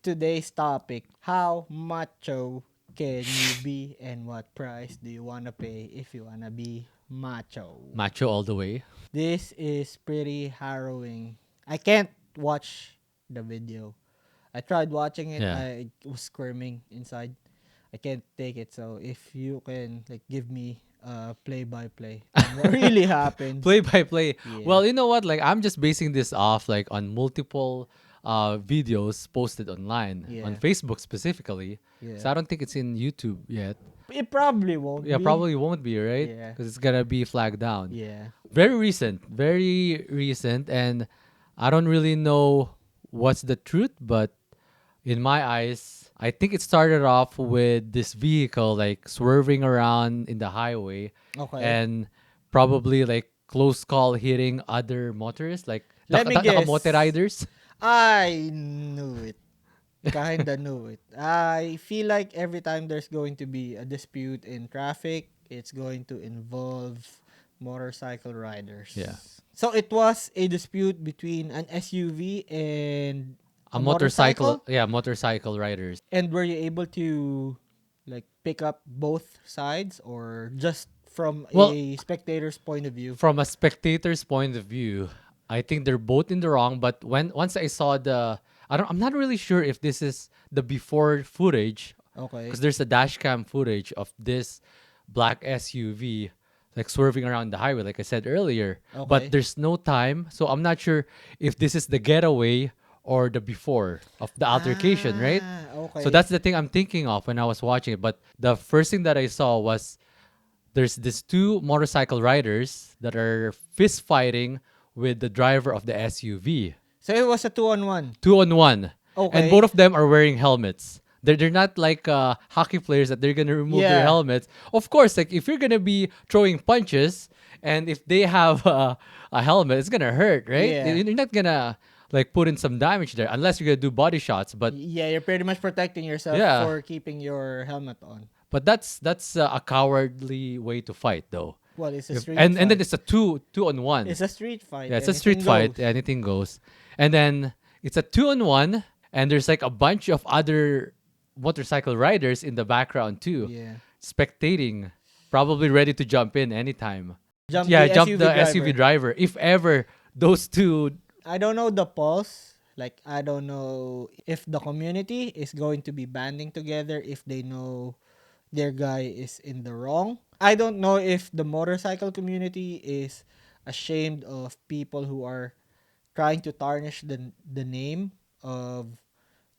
Today's topic, how macho can you be and what price do you want to pay if you want to be macho? Macho all the way. This is pretty harrowing. I can't watch the video. I tried watching it. Yeah. I was squirming inside. I can't take it. So if you can like give me play by play on what really happened. Play by play. Yeah. Well, you know what? Like I'm just basing this off like on multiple videos posted online on Yeah. Facebook specifically. Yeah. So I don't think it's in YouTube yet. It probably won't Yeah, be. probably won't be, right? Yeah. Because it's gonna be flagged down. Yeah. Very recent, and I don't really know what's the truth, but in my eyes, I think it started off with this vehicle like swerving around in the highway Okay. and probably like close call hitting other motorists, like Let me nakamote guess. riders. I knew it. Kinda knew it. I feel like every time there's going to be a dispute in traffic, it's going to involve motorcycle riders. Yeah. So it was a dispute between an SUV and A a motorcycle, motorcycle? yeah, motorcycle riders. And were you able to like pick up both sides or just from Well, a spectator's point of view? from a spectator's point of view, I think they're both in the wrong. But once I saw I'm not really sure if this is the before footage Okay. because there's a dash cam footage of this black SUV like swerving around the highway, like I said earlier. Okay. But there's no time, so I'm not sure if this is the getaway or the before of the altercation, right? Okay. So that's the thing I'm thinking of when I was watching it. But the first thing that I saw was there's these two motorcycle riders that are fist fighting with the driver of the SUV. So it was a 2-on-1. 2-on-1. And Okay. both of them are wearing helmets. They're not like hockey players that they're gonna remove their Yeah. helmets. Of course, like if you're gonna be throwing punches and if they have a helmet, it's gonna hurt, right? Yeah. You're not gonna like put in some damage there unless you're gonna do body shots. But Yeah, you're pretty much protecting yourself Yeah. for keeping your helmet on. that's a cowardly way to fight, though. Well, it's a street And fight. then it's a two-on-1. It's a street fight. Yeah, it's a Anything street fight. goes. Anything goes. And then it's a 2-on-1, and there's like a bunch of other motorcycle riders in the background too, Yeah. spectating, probably ready to jump in anytime. Jump Yeah, the jump SUV the driver. SUV driver. If ever those two, I don't know the pulse. Like, I don't know if the community is going to be banding together if they know their guy is in the wrong. I don't know if the motorcycle community is ashamed of people who are trying to tarnish the name of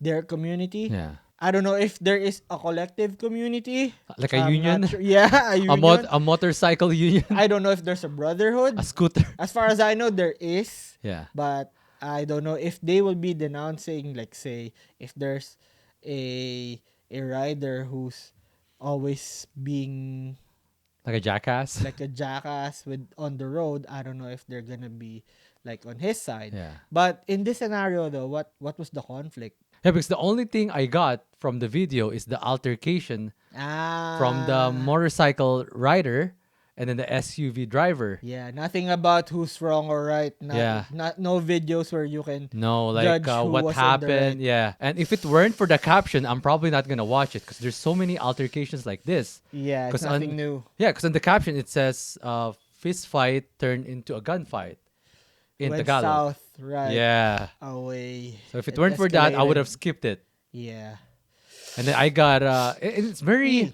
their community. yeah, I don't know if there is a collective community. like a I'm union, not sure. Yeah, a union. a motorcycle union, I don't know if there's a brotherhood. a scooter. As far as I know, there is, Yeah, but I don't know if they will be denouncing, like, say, if there's a rider who's always being like a jackass. like a jackass with on the road. I don't know if they're gonna be like on his side. Yeah. But in this scenario, though, what was the conflict? Yeah, because the only thing I got from the video is the altercation from the motorcycle rider and then the SUV driver. Yeah, nothing about who's wrong or right. Yeah. Not no videos where you can No, like judge who what was in the happened. right. Yeah. And if it weren't for the caption, I'm probably not going to watch it because there's so many altercations like this. Yeah, it's 'Cause nothing new. Yeah, because on the caption it says fist fight turned into a gunfight in Went Tagalog. south, right Yeah. away. So if it weren't for that, I would have escalated. skipped it. Yeah, And then I got it's very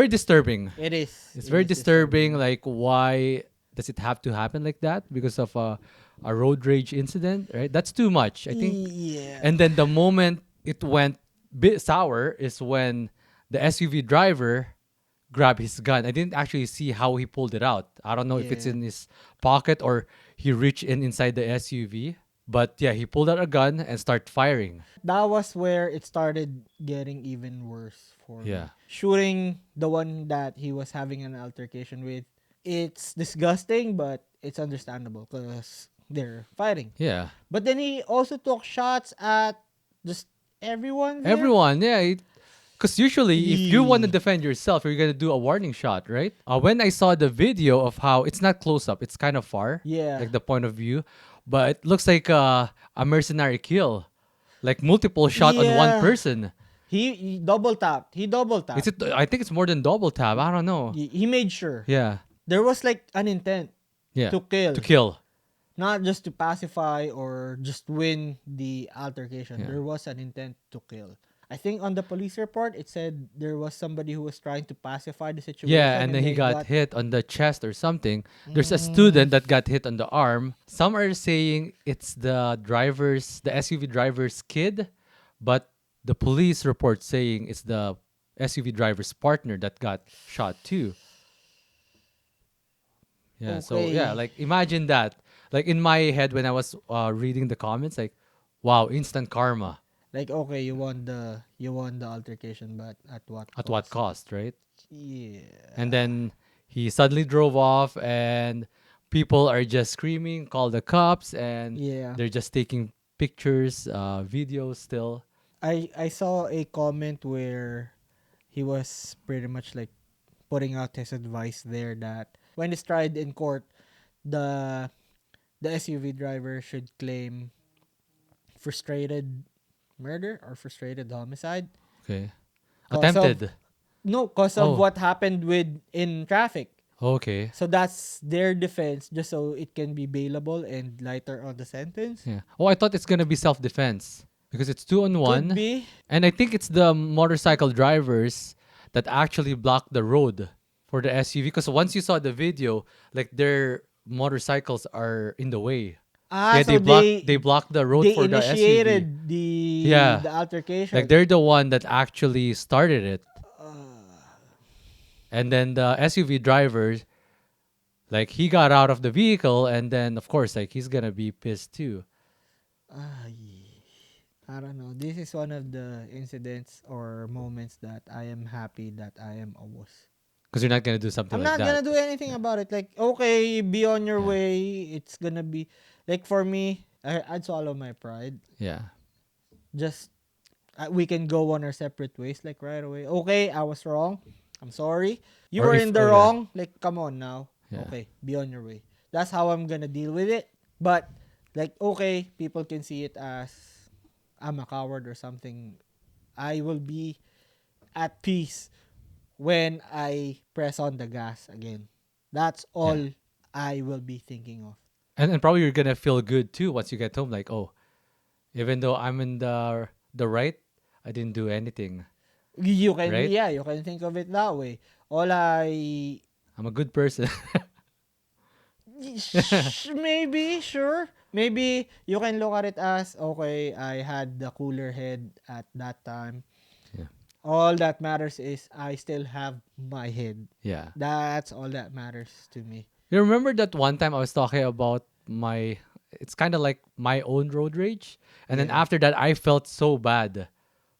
disturbing. it is. It's It very is disturbing. Like, why does it have to happen like that? Because of a road rage incident, right? That's too much, I think. Yeah. And then the moment it went bit sour is when the SUV driver grabbed his gun. I didn't actually see how he pulled it out. I don't know if it's Yeah. in his pocket or he reached inside the SUV. But yeah, he pulled out a gun and started firing. That was where it started getting even worse for me. Yeah. Shooting the one that he was having an altercation with. It's disgusting, but it's understandable because they're fighting. Yeah. But then he also took shots at just everyone there. Everyone, yeah. Because usually, if you want to Yee. defend yourself, you're going to do a warning shot, right? When I saw the video of how it's not close up, it's kind of far, Yeah. like the point of view, but it looks like a mercenary kill. like multiple shot on one Yeah. person. He double tapped. He double Is tapped. it? I think it's more than double tap. I don't know. He made sure. Yeah, There was like an intent yeah. to To kill, kill. not just to pacify or just win the altercation. Yeah. There was an intent to kill. I think on the police report it said there was somebody who was trying to pacify the Yeah, situation and and then he they got got hit on the chest or something. There's a mm, student that got hit on the arm. Some are saying it's the SUV driver's kid, but the police report saying it's the SUV driver's partner that got shot too. Yeah, so yeah, okay. like imagine that. Like in my head when I was reading the comments, like, wow, instant karma. Like okay, you won the altercation, but at what At what cost? cost, right? And Yeah. then he suddenly drove off, and people are just screaming, call the cops, and Yeah. they're just taking pictures, videos still. I saw a comment where he was pretty much like putting out his advice there that when it's tried in court, the the SUV driver should claim frustrated murder or frustrated homicide Okay. cause of Attempted. no cause of Oh, what happened with in traffic. okay. So that's their defense just so it can be bailable and lighter on the sentence. Yeah. Oh, I thought it's gonna be self-defense because it's two on Could one, be. and I think it's the motorcycle drivers that actually blocked the road for the SUV. Because once you saw the video, like their motorcycles are in the way. Ah, Yeah, so they blocked the road they for the SUV. initiated the Yeah. the Like altercation. they're the one that actually started it. And then the SUV driver, like he got out of the vehicle, and then of course like he's gonna be pissed too. I don't know. This is one of the incidents or moments that I am happy that I am a wuss. Because you're not gonna do something I'm like not that. gonna do anything Yeah. about it. Like, okay, be on your Yeah. way. It's gonna be like for me. I'd swallow my pride. Yeah. Just we can go on our separate ways. Like right away. Okay, I was wrong. I'm sorry. You Or were if in the oh yeah. wrong. Like, come on now. Yeah. Okay, be on your way. That's how I'm gonna deal with it. But like, okay, people can see it as I'm a coward or something. I will be at peace when I press on the gas again. That's Yeah. all I will be thinking of. And probably you're gonna feel good too once you get home, like, oh, even though I'm in the right, I didn't do anything. You can, Right? yeah, you can think of it that way. All I I'm a good person. maybe sure, maybe you can look at it as okay. I had the cooler head at that time. Yeah. All that matters is I still have my head. Yeah. That's all that matters to me. You remember that one time I was talking about my it's kind of like my own road rage, and then Yeah, after that I felt so bad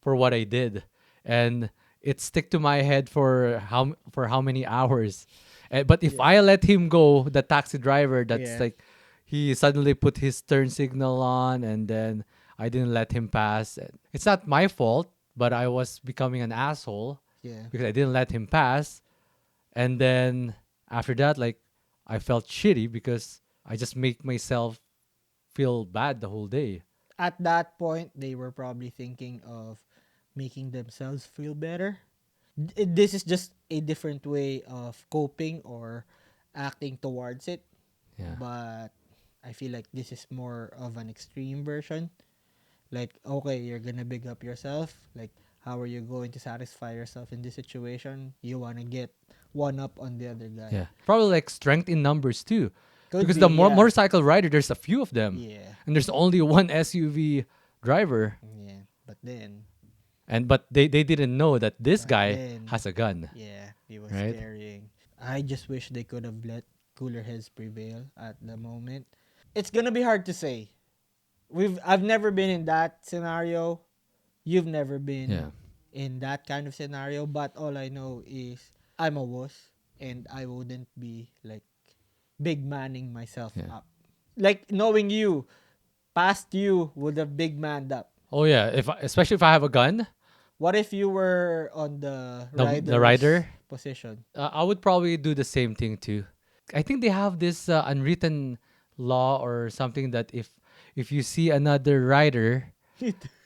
for what I did, and it stick to my head for how many hours. But if yeah, I let him go, the taxi driver, that's yeah, like he suddenly put his turn signal on, and then I didn't let him pass. It's not my fault, but I was becoming an asshole yeah. because I didn't let him pass. And then after that, like I felt shitty because I just make myself feel bad the whole day. At that point, they were probably thinking of making themselves feel better. This is just a different way of coping or acting towards it. Yeah. But I feel like this is more of an extreme version. Like, okay, you're gonna big up yourself. Like, how are you going to satisfy yourself in this situation? You wanna get one up on the other guy. Yeah. Probably like strength in numbers too. Could Because be, the yeah. motorcycle rider, there's a few of them. Yeah. And there's only one SUV driver. Yeah. But then, But they didn't know that this but guy then, has a gun. yeah, he was Right? carrying. I just wish they could have let cooler heads prevail at the moment. It's gonna be hard to say. I've never been in that scenario. You've never Yeah. been in that kind of scenario, but all I know is I'm a wuss and I wouldn't be like big manning myself Yeah. up. Like knowing you, past you would have big manned up. Oh yeah, especially if I have a gun, What if you were on the the rider's rider, position? I would probably do the same thing too. I think they have this unwritten law or something that if you see another rider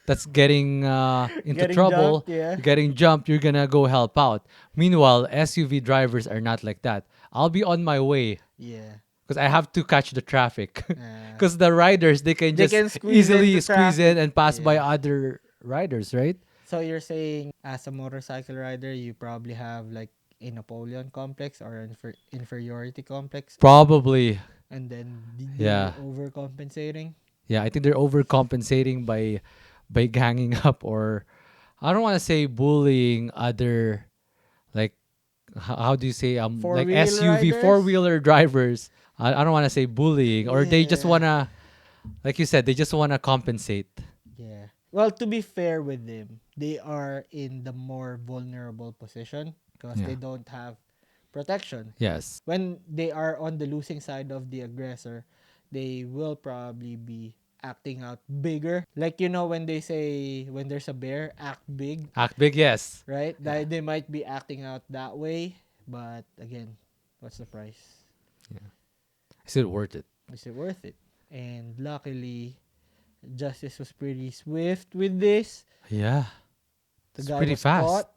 that's getting into Getting trouble, jumped, yeah. you're getting jumped, you're gonna go help out. Meanwhile, SUV drivers are not like that. I'll be on my way Yeah. because I have to catch the traffic. Uh, Because the riders, they can they just can squeeze easily into squeeze in traffic. and pass by Yeah. other riders, right? So you're saying as a motorcycle rider, you probably have like a Napoleon complex or an inferiority complex, Probably. and then they're Yeah. overcompensating. Yeah, I think they're overcompensating by ganging up, or I don't want to say bullying other, like, how do you say, Four like wheel SUV riders. four-wheeler drivers. I don't want to say bullying, or they just Yeah. want to, like you said, they just want to compensate. Yeah. Well, to be fair with them, they are in the more vulnerable position because Yeah. they don't have protection. Yes. When they are on the losing side of the aggressor, they will probably be acting out bigger. Like when they say when there's a bear, act big, Act big, yes. right? Yeah. They might be acting out that way, but again, what's the price? Yeah. Is it worth it? Is it worth it? And luckily, justice was pretty swift with this. Yeah. The It's guy pretty was fast. caught.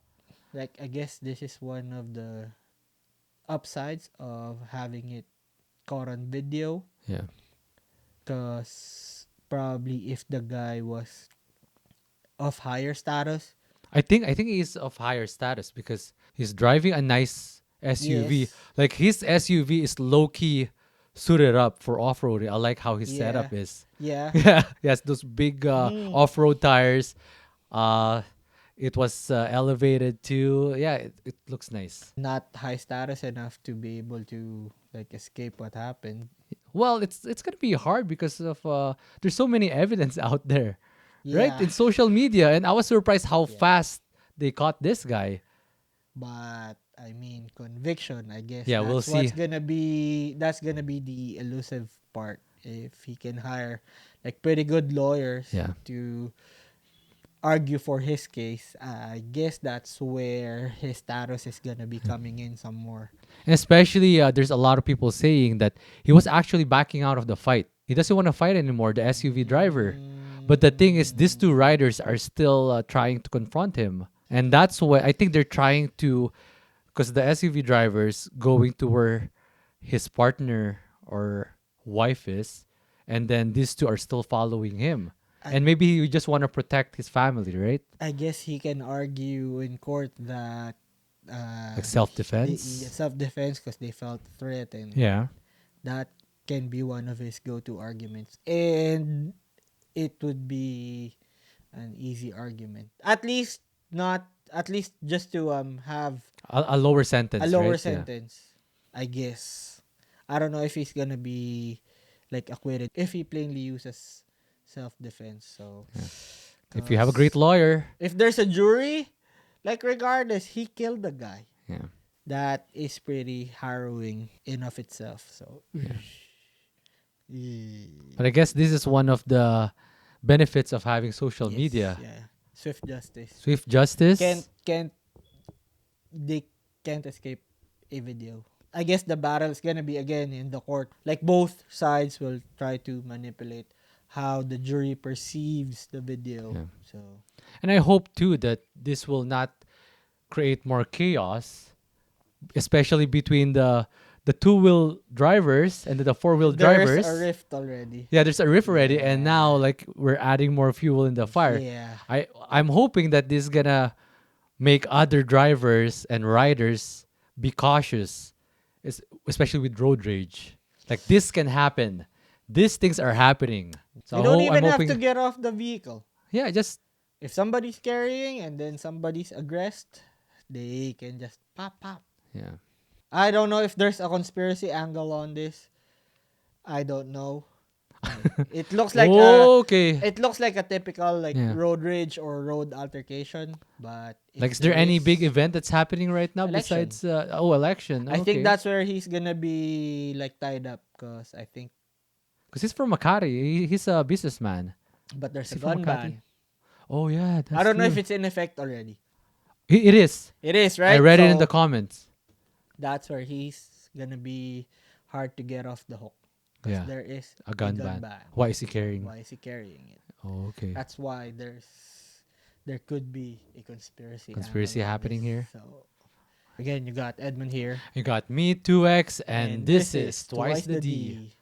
Like I guess this is one of the upsides of having it caught on video. Yeah. Because probably if the guy was of higher status, I think he's of higher status because he's driving a nice SUV. yes, Like his SUV is low key suited up for off roading. I like how his yeah, setup is. yeah, Yeah, yes, those big mm, off road tires. Uh, it was elevated too. Yeah, it looks nice. not high status enough to be able to like escape what happened. Well, it's gonna be hard because of there's so many evidence out there, right? Yeah, In social media, and I was surprised how yeah, fast they caught this guy. but I mean conviction. I guess Yeah, we'll that's what's see. gonna be. That's gonna be the elusive part. If he can hire like pretty good lawyers Yeah. to argue for his case, I guess that's where his status is gonna be coming in some more. And especially, there's a lot of people saying that he was actually backing out of the fight. He doesn't want to fight anymore, the SUV driver. But the thing is, these two Mm, riders are still trying to confront him. And that's why I think they're trying to, because the SUV driver's going to where his partner or wife is, and then these two are still following him. I And maybe he just want to protect his family, right? I guess he can argue in court that Like self the defense. self defense because they felt threatened. Yeah. That can be one of his go to arguments, and it would be an easy argument. At least not at least just to have A lower a sentence, lower right? Yeah. sentence. I guess. I don't know if he's gonna be like acquitted if he plainly uses self defense. So, Yeah. If you have a great cause lawyer, if there's a jury, like regardless, he killed the guy. yeah. That is pretty harrowing in of itself. So, Yeah. yeah. But I guess this is one of the benefits of having social Yes, media. yeah. Swift justice. Swift justice. Can't they can't escape a video. I guess the battle is gonna be again in the court. Like both sides will try to manipulate how the jury perceives the video. Yeah. So And I hope too that this will not create more chaos, especially between the two-wheel drivers and the four-wheel there's a drivers. rift already. Yeah, there's a riff already, and now Yeah. like we're adding more fuel in the fire. Yeah. I'm hoping that this is gonna make other drivers and riders be cautious, especially with road rage. Like this can happen. These things are happening. So You don't I'm even have to hoping. get off the vehicle. Yeah, just If somebody's carrying and then somebody's aggressed, they can just pop pop. yeah. I don't know if there's a conspiracy angle on this. I don't know. It looks like Okay. it looks like a typical like Yeah. road rage or road altercation, but Like, if is there there any big is event that's happening right now election, besides election? I think Okay, that's where he's gonna be like tied up because I think, because he's from Makati. He's a businessman. but there's Is a he from gun Makati? ban. Oh yeah, I that's don't know if true. it's in effect already. It is. It is I right. read it in the So comments. that's where he's gonna be hard to get off the hook because Yeah, there is a a gun gun ban. ban. Why is he carrying? Why is he carrying it? Oh, okay. That's why there could be a conspiracy angle Conspiracy on this. happening here. So again, you got Edmund here, You got me, 2x, and and this this is is Twice twice the the D. D.